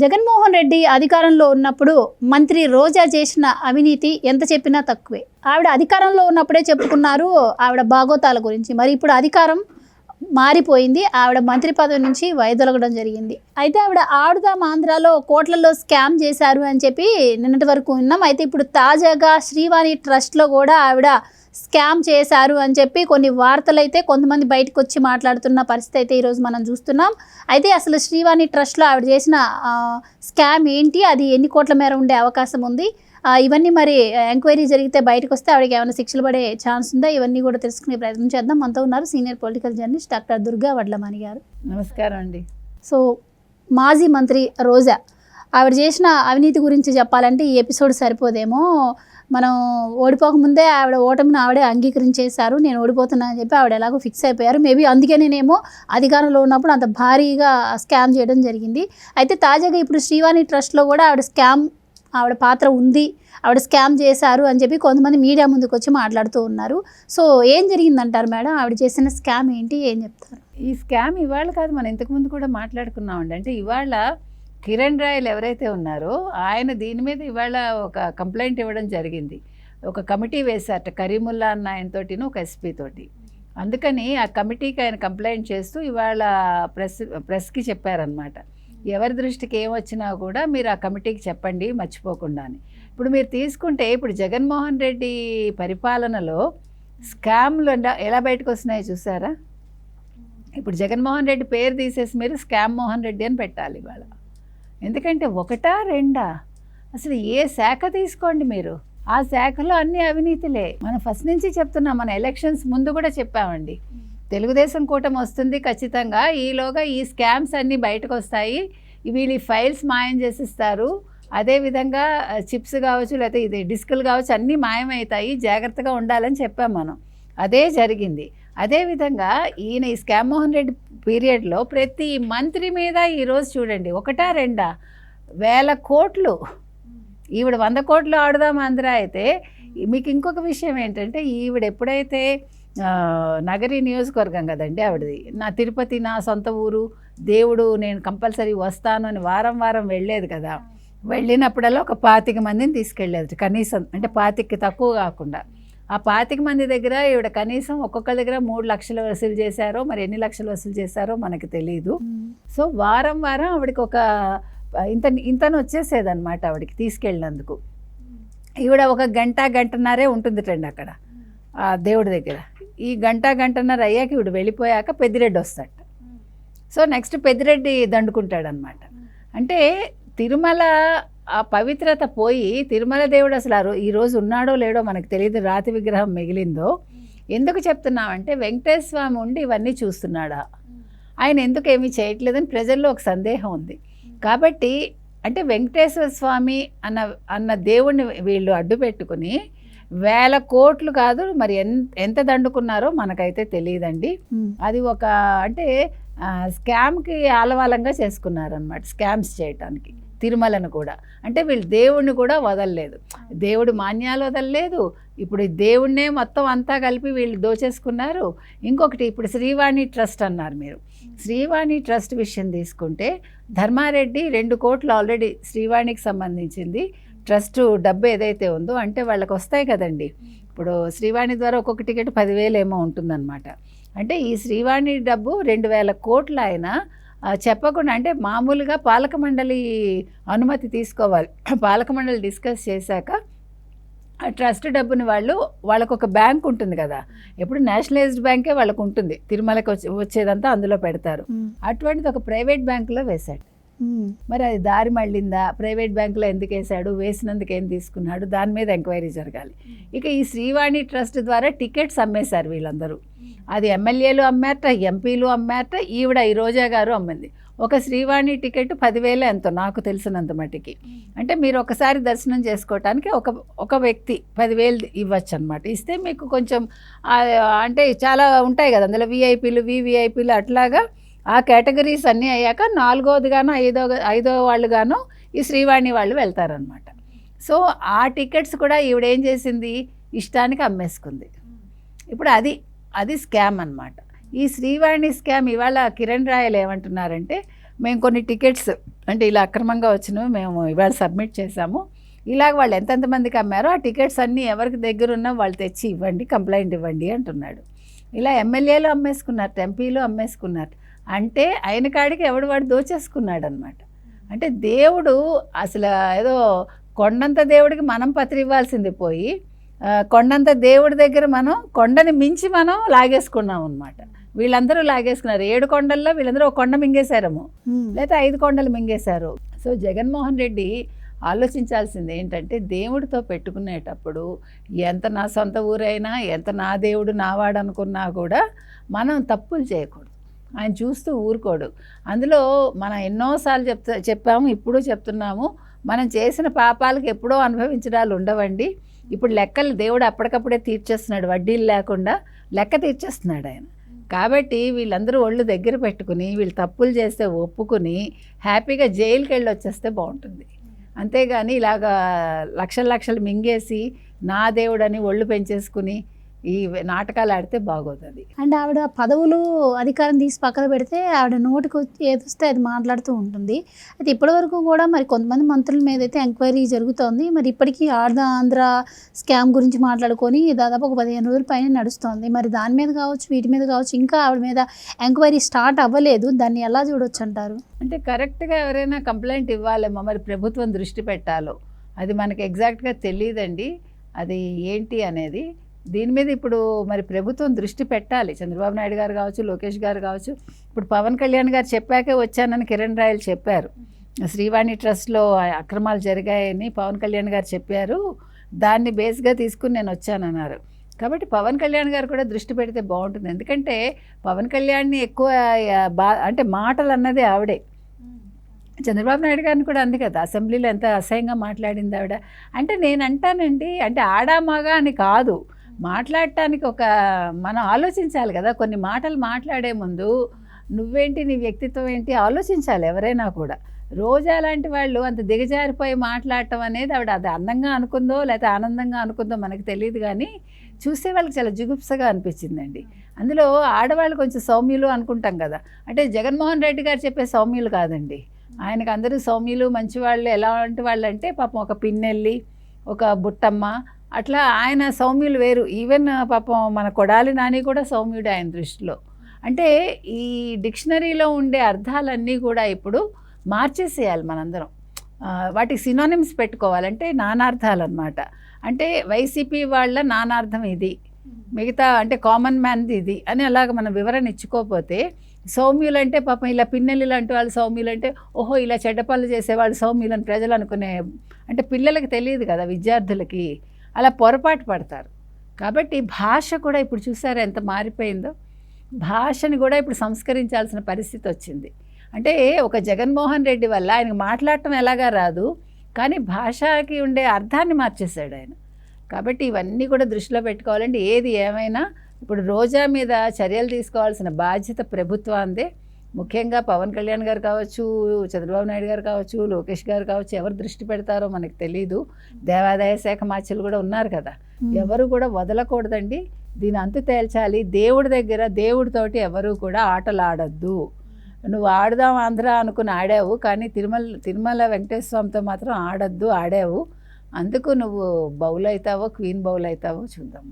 జగన్మోహన్ రెడ్డి అధికారంలో ఉన్నప్పుడు మంత్రి రోజా చేసిన అవినీతి ఎంత చెప్పినా తక్కువే. ఆవిడ అధికారంలో ఉన్నప్పుడే చెప్పుకున్నారు ఆవిడ బాగోతాల గురించి. మరి ఇప్పుడు అధికారం మారిపోయింది, ఆవిడ మంత్రి పదవి నుంచి వైదొలగడం జరిగింది. అయితే ఆవిడ ఆడుదాం ఆంధ్రాలో కోట్లలో స్కామ్ చేశారు అని చెప్పి నిన్నటి వరకు విన్నాం. అయితే ఇప్పుడు తాజాగా శ్రీవాణి ట్రస్ట్లో కూడా ఆవిడ స్కామ్ చేశారు అని చెప్పి కొన్ని వార్తలు అయితే కొంతమంది బయటకు వచ్చి మాట్లాడుతున్న పరిస్థితి అయితే ఈరోజు మనం చూస్తున్నాం. అయితే అసలు శ్రీవాణి ట్రస్ట్లో ఆవిడ చేసిన స్కామ్ ఏంటి, అది ఎన్ని కోట్ల మేర ఉండే అవకాశం ఉంది, ఇవన్నీ మరి ఎంక్వైరీ జరిగితే బయటకు వస్తే ఆవిడకి ఏమైనా శిక్షలు పడే ఛాన్స్ ఉందా, ఇవన్నీ కూడా తెలుసుకునే ప్రయత్నం చేద్దాం. మనతో ఉన్నారు senior political journalist doctor Durga Vadlamani గారు. నమస్కారం అండి. సో మాజీ మంత్రి రోజా ఆవిడ చేసిన అవినీతి గురించి చెప్పాలంటే ఈ ఎపిసోడ్ సరిపోదేమో. మనం ఓడిపోకముందే ఆవిడ ఓటమిని ఆవిడే అంగీకరించేశారు, నేను ఓడిపోతున్నా అని చెప్పి ఆవిడ ఎలాగో ఫిక్స్ అయిపోయారు. మేబీ అందుకే నేనేమో అధికారంలో ఉన్నప్పుడు అంత భారీగా స్కామ్ చేయడం జరిగింది. అయితే తాజాగా ఇప్పుడు శ్రీవాణి ట్రస్ట్లో కూడా ఆవిడ పాత్ర ఉంది, ఆవిడ స్కామ్ చేశారు అని చెప్పి కొంతమంది మీడియా ముందుకు వచ్చి మాట్లాడుతూ ఉన్నారు. సో ఏం జరిగిందంటారు మేడం, ఆవిడ చేసిన స్కామ్ ఏంటి, ఏం చెప్తారు? ఈ స్కామ్ ఇవాళ కాదు, మనం ఇంతకుముందు కూడా మాట్లాడుకున్నామండి. అంటే ఇవాళ కిరణ్ రాయల్ ఎవరైతే ఉన్నారో ఆయన దీని మీద ఇవాళ ఒక కంప్లైంట్ ఇవ్వడం జరిగింది. ఒక కమిటీ వేశారట కరీముల్లా అన్న ఆయనతోటిను ఒక ఎస్పీ తోటి. అందుకని ఆ కమిటీకి ఆయన కంప్లైంట్ చేస్తూ ఇవాళ ప్రెస్కి చెప్పారనమాట, ఎవరి దృష్టికి ఏమొచ్చినా కూడా మీరు ఆ కమిటీకి చెప్పండి మర్చిపోకుండా అని. ఇప్పుడు మీరు తీసుకుంటే ఇప్పుడు జగన్మోహన్ రెడ్డి పరిపాలనలో స్కామ్లు ఎలా బయటకు వస్తున్నాయో చూసారా? ఇప్పుడు జగన్మోహన్ రెడ్డి పేరు తీసేసి మీరు స్కామ్ మోహన్ రెడ్డి అని పెట్టాలి ఇవాళ. ఎందుకంటే ఒకటా రెండా, అసలు ఏ శాఖ తీసుకోండి మీరు, ఆ శాఖలో అన్ని అవినీతిలే. మనం ఫస్ట్ నుంచి చెప్తున్నాం, మన ఎలక్షన్స్ ముందు కూడా చెప్పామండి, తెలుగుదేశం కూటమి వస్తుంది ఖచ్చితంగా, ఈలోగా ఈ స్కామ్స్ అన్నీ బయటకు వస్తాయి, వీళ్ళు ఫైల్స్ మాయం చేసిస్తారు, అదేవిధంగా చిప్స్ కావచ్చు లేకపోతే ఇది డిస్కులు కావచ్చు అన్నీ మాయమవుతాయి, జాగ్రత్తగా ఉండాలని చెప్పాం మనం. అదే జరిగింది. అదేవిధంగా ఈయన ఈ స్కామ్ మోహన్ రెడ్డి పీరియడ్లో ప్రతి మంత్రి మీద ఈరోజు చూడండి ఒకటా రెండా, 1000 కోట్లు. ఈవిడ 100 కోట్లు ఆడుదాం ఆంధ్ర అయితే. మీకు ఇంకొక విషయం ఏంటంటే ఈవిడ ఎప్పుడైతే నగరి నియోజకవర్గం కదండి ఆవిడది, నా తిరుపతి నా సొంత ఊరు, దేవుడు నేను కంపల్సరీ వస్తాను అని వారం వారం వెళ్ళేది కదా. వెళ్ళినప్పుడల్లా ఒక 25 మందిని తీసుకెళ్ళేది కనీసం, అంటే 25కి తక్కువ కాకుండా. ఆ 25 మంది దగ్గర ఈవిడ కనీసం ఒక్కొక్కరి దగ్గర 3 లక్షలు వసూలు చేశారో, మరి ఎన్ని లక్షలు వసూలు చేశారో మనకి తెలియదు. సో వారం వారం ఆవిడకి ఒక ఇంతను వచ్చేసేదన్నమాట ఆవిడకి తీసుకెళ్ళినందుకు. ఈవిడ ఒక గంటన్నరే ఉంటుందిటండి అక్కడ ఆ దేవుడి దగ్గర. ఈ గంటన్నర అయ్యాక ఈవిడ వెళ్ళిపోయాక పెద్దిరెడ్డి వస్తాడు. సో నెక్స్ట్ పెద్దిరెడ్డి దండుకుంటాడనమాట. అంటే తిరుమల ఆ పవిత్రత పోయి, తిరుమల దేవుడు అసలు ఈరోజు ఉన్నాడో లేడో మనకు తెలియదు, రాతి విగ్రహం మిగిలిందో. ఎందుకు చెప్తున్నామంటే వెంకటేశ్వర స్వామి ఉండి ఇవన్నీ చూస్తున్నాడా, ఆయన ఎందుకు ఏమీ చేయట్లేదని ప్రజల్లో ఒక సందేహం ఉంది. కాబట్టి అంటే వెంకటేశ్వర స్వామి అన్న దేవుణ్ణి వీళ్ళు అడ్డు పెట్టుకుని 1000 కోట్లు కాదు మరి ఎంత దండుకున్నారో మనకైతే తెలియదండి. అది ఒక అంటే స్కామ్కి ఆలవాలంగా చేసుకున్నారనమాట, స్కామ్స్ చేయటానికి తిరుమలను కూడా. అంటే వీళ్ళు దేవుణ్ణి కూడా వదలలేదు, దేవుడు మాన్యాలు వదలలేదు. ఇప్పుడు దేవుణ్ణే మొత్తం అంతా కలిపి వీళ్ళు దోచేసుకున్నారు. ఇంకొకటి ఇప్పుడు శ్రీవాణి ట్రస్ట్ అన్నారు మీరు. శ్రీవాణి ట్రస్ట్ విషయం తీసుకుంటే ధర్మారెడ్డి 2 కోట్లు ఆల్రెడీ శ్రీవాణికి సంబంధించింది ట్రస్ట్ డబ్బు ఏదైతే ఉందో, అంటే వాళ్ళకి వస్తాయి కదండి. ఇప్పుడు శ్రీవాణి ద్వారా ఒక్కొక్క టికెట్ 10,000 ఏమో ఉంటుందన్నమాట. అంటే ఈ శ్రీవాణి డబ్బు 2,000 కోట్లు ఆయన చెప్పకుండా, అంటే మామూలుగా పాలక మండలి అనుమతి తీసుకోవాలి. పాలక మండలి డిస్కస్ చేశాక ఆ ట్రస్ట్ డబ్బుని వాళ్ళకు ఒక బ్యాంక్ ఉంటుంది కదా, ఎప్పుడు నేషనలైజ్డ్ బ్యాంకే వాళ్ళకు ఉంటుంది, తిరుమలకి వచ్చేదంతా అందులో పెడతారు. అటువంటిది ఒక ప్రైవేట్ బ్యాంకులో వేశాడు. మరి అది దారి మళ్ళిందా, ప్రైవేట్ బ్యాంకులో ఎందుకు వేశాడు, వేసినందుకు ఏం తీసుకున్నాడు, దాని మీద ఎంక్వైరీ జరగాలి. ఇక ఈ శ్రీవాణి ట్రస్ట్ ద్వారా టికెట్స్ అమ్మేశారు వీళ్ళందరూ. అది ఎమ్మెల్యేలు అమ్మారట, ఎంపీలు అమ్మారట, ఈవిడ ఈ రోజా గారు అమ్మింది. ఒక శ్రీవాణి టికెట్ 10,000 ఎంతో నాకు తెలిసినంత మటుకి. అంటే మీరు ఒకసారి దర్శనం చేసుకోవటానికి ఒక వ్యక్తి 10,000 ఇవ్వచ్చు అనమాట. ఇస్తే మీకు కొంచెం అంటే చాలా ఉంటాయి కదా అందులో, విఐపీలు వివిఐపీలు అట్లాగా ఆ కేటగిరీస్ అన్నీ అయ్యాక 4వది గాను 5వ వాళ్ళు గాను ఈ శ్రీవాణి వాళ్ళు వెళ్తారనమాట. సో ఆ టికెట్స్ కూడా ఈవిడేం చేసింది, ఇష్టానికి అమ్మేసుకుంది. ఇప్పుడు అది స్కామ్ అనమాట. ఈ శ్రీవాణి స్కామ్ ఇవాళ కిరణ్ రాయల్ ఏమంటున్నారంటే మేము కొన్ని టికెట్స్ అంటే ఇలా అక్రమంగా వచ్చినవి మేము ఇవాళ సబ్మిట్ చేశాము, ఇలాగ వాళ్ళు ఎంతెంతమందికి అమ్మారో ఆ టికెట్స్ అన్నీ ఎవరికి దగ్గర ఉన్నా వాళ్ళు తెచ్చి ఇవ్వండి, కంప్లైంట్ ఇవ్వండి అంటున్నాడు. ఇలా ఎమ్మెల్యేలు అమ్మేసుకున్నారు, ఎంపీలు అమ్మేసుకున్నారు. అంటే ఆయన కాడికి ఎవడు వాడు దోచేసుకున్నాడు అనమాట. అంటే దేవుడు అసలు ఏదో కొండంత దేవుడికి మనం పత్రి ఇవ్వాల్సింది పోయి కొండంత దేవుడి దగ్గర మనం కొండని మించి మనం లాగేసుకున్నాం అనమాట. వీళ్ళందరూ లాగేసుకున్నారు. 7 కొండల్లో వీళ్ళందరూ ఒక కొండ మింగేశారేమో, లేదా 5 కొండలు మింగేశారు. సో జగన్మోహన్ రెడ్డి ఆలోచించాల్సింది ఏంటంటే, దేవుడితో పెట్టుకునేటప్పుడు ఎంత నా సొంత ఊరైనా, ఎంత నా దేవుడు నావాడు అనుకున్నా కూడా మనం తప్పులు చేయకూడదు. ఆయన చూస్తూ ఊరుకోడు. అందులో మనం ఎన్నోసార్లు చెప్పాము, ఇప్పుడు చెప్తున్నాము, మనం చేసిన పాపాలకు ఎప్పుడో అనుభవించడాలు ఉండవండి. ఇప్పుడు లెక్కలు దేవుడు అప్పటికప్పుడే తీర్చేస్తున్నాడు, వడ్డీలు లేకుండా లెక్క తీర్చేస్తున్నాడు ఆయన. కాబట్టి వీళ్ళందరూ ఒళ్ళు దగ్గర పెట్టుకుని వీళ్ళు తప్పులు చేస్తే ఒప్పుకుని హ్యాపీగా జైలుకి వెళ్ళి వచ్చేస్తే బాగుంటుంది. అంతేగాని ఇలాగా లక్షలు మింగేసి నా దేవుడని ఒళ్ళు పెంచేసుకుని ఈ నాటకాలు ఆడితే బాగోదు. అది అండ్ ఆవిడ పదవులు అధికారం తీసి పక్కన పెడితే ఆవిడ నోటికి ఏది వస్తే అది మాట్లాడుతూ ఉంటుంది. అయితే ఇప్పటివరకు కూడా మరి కొంతమంది మంత్రుల మీద అయితే ఎంక్వైరీ జరుగుతోంది. మరి ఇప్పటికీ ఆంధ్ర స్కామ్ గురించి మాట్లాడుకొని దాదాపు ఒక 15 రోజుల పైన నడుస్తోంది. మరి దాని మీద కావచ్చు, వీటి మీద కావచ్చు, ఇంకా ఆవిడ మీద ఎంక్వైరీ స్టార్ట్ అవ్వలేదు. దాన్ని ఎలా చూడొచ్చు అంటారు? అంటే కరెక్ట్గా ఎవరైనా కంప్లైంట్ ఇవ్వాలేమో, మరి ప్రభుత్వం దృష్టి పెట్టాలో అది మనకి ఎగ్జాక్ట్గా తెలియదండి అది ఏంటి అనేది. దీని మీద ఇప్పుడు మరి ప్రభుత్వం దృష్టి పెట్టాలి. చంద్రబాబు నాయుడు గారు కావచ్చు, లోకేష్ గారు కావచ్చు. ఇప్పుడు పవన్ కళ్యాణ్ గారు చెప్పాకే వచ్చానని కిరణ్ రాయలు చెప్పారు. శ్రీవాణి ట్రస్ట్లో అక్రమాలు జరిగాయని పవన్ కళ్యాణ్ గారు చెప్పారు, దాన్ని బేస్గా తీసుకుని నేను వచ్చానన్నారు. కాబట్టి పవన్ కళ్యాణ్ గారు కూడా దృష్టి పెడితే బాగుంటుంది. ఎందుకంటే పవన్ కళ్యాణ్ని ఎక్కువ అంటే మాటలు అన్నది ఆవిడే. చంద్రబాబు నాయుడు గారిని కూడా అంది కదా, అసెంబ్లీలో ఎంత అసహ్యంగా మాట్లాడింది ఆవిడ. అంటే నేను అంటానండి, అంటే ఆడా మగా అని కాదు, మాట్లాడటానికి ఒక మనం ఆలోచించాలి కదా. కొన్ని మాటలు మాట్లాడే ముందు నువ్వేంటి, నీ వ్యక్తిత్వం ఏంటి ఆలోచించాలి ఎవరైనా కూడా. రోజా లాంటి వాళ్ళు అంత దిగజారిపోయి మాట్లాడటం అనేది ఆవిడ అది అందంగా అనుకుందో లేకపోతే ఆనందంగా అనుకుందో మనకు తెలియదు, కానీ చూసే వాళ్ళకి చాలా జుగుప్సగా అనిపించిందండి. అందులో ఆడవాళ్ళు కొంచెం సౌమ్యులు అనుకుంటాం కదా, అంటే జగన్మోహన్ రెడ్డి గారు చెప్పే సౌమ్యులు కాదండి. ఆయనకు అందరూ సౌమ్యులు మంచివాళ్ళు. ఎలాంటి వాళ్ళు అంటే పాపం ఒక పిన్నెల్లి, ఒక బుట్టమ్మ, అట్లా ఆయన సౌమ్యులు వేరు. ఈవెన్ పాపం మన కొడాలి నాని కూడా సౌమ్యుడు ఆయన దృష్టిలో. అంటే ఈ డిక్షనరీలో ఉండే అర్థాలన్నీ కూడా ఇప్పుడు మార్చేసేయాలి మనందరం. వాటికి సినోనిమ్స్ పెట్టుకోవాలంటే నానార్థాలు అనమాట. అంటే వైసీపీ వాళ్ళ నానార్థం ఇది, మిగతా అంటే కామన్ మ్యాన్ది ఇది అని అలాగ మనం వివరణ ఇచ్చుకోకపోతే, సౌమ్యులు అంటే పాపం ఇలా పిన్నెల్లి లాంటి వాళ్ళు సౌమ్యులు అంటే ఓహో ఇలా చెడ్డ పనులు చేసేవాళ్ళు సౌమ్యులు అని ప్రజలు అనుకునే, అంటే పిల్లలకి తెలియదు కదా, విద్యార్థులకి అలా పొరపాటు పడతారు. కాబట్టి భాష కూడా ఇప్పుడు చూసారా ఎంత మారిపోయిందో. భాషని కూడా ఇప్పుడు సంస్కరించాల్సిన పరిస్థితి వచ్చింది. అంటే ఒక జగన్మోహన్ రెడ్డి వల్ల ఆయనకు మాట్లాడటం ఎలాగా రాదు, కానీ భాషకి ఉండే అర్థాన్ని మార్చేశాడు ఆయన. కాబట్టి ఇవన్నీ కూడా దృష్టిలో పెట్టుకోవాలంటే ఏది ఏమైనా ఇప్పుడు రోజా మీద చర్యలు తీసుకోవాల్సిన బాధ్యత ప్రభుత్వాందే. ముఖ్యంగా పవన్ కళ్యాణ్ గారు కావచ్చు, చంద్రబాబు నాయుడు గారు కావచ్చు, లోకేష్ గారు కావచ్చు, ఎవరు దృష్టి పెడతారో మనకు తెలీదు. దేవాదాయ శాఖ మార్చులు కూడా ఉన్నారు కదా, ఎవరు కూడా వదలకూడదండి. దీని అంతు తేల్చాలి. దేవుడి దగ్గర దేవుడితోటి ఎవరు కూడా ఆటలు ఆడొద్దు. నువ్వు ఆడదాం ఆంధ్ర అనుకుని ఆడావు, కానీ తిరుమల వెంకటేశ్వర స్వామితో మాత్రం ఆడొద్దు, ఆడావు. అందుకు నువ్వు బౌల్ అవుతావో క్వీన్ బౌల్ అవుతావో చూద్దాం.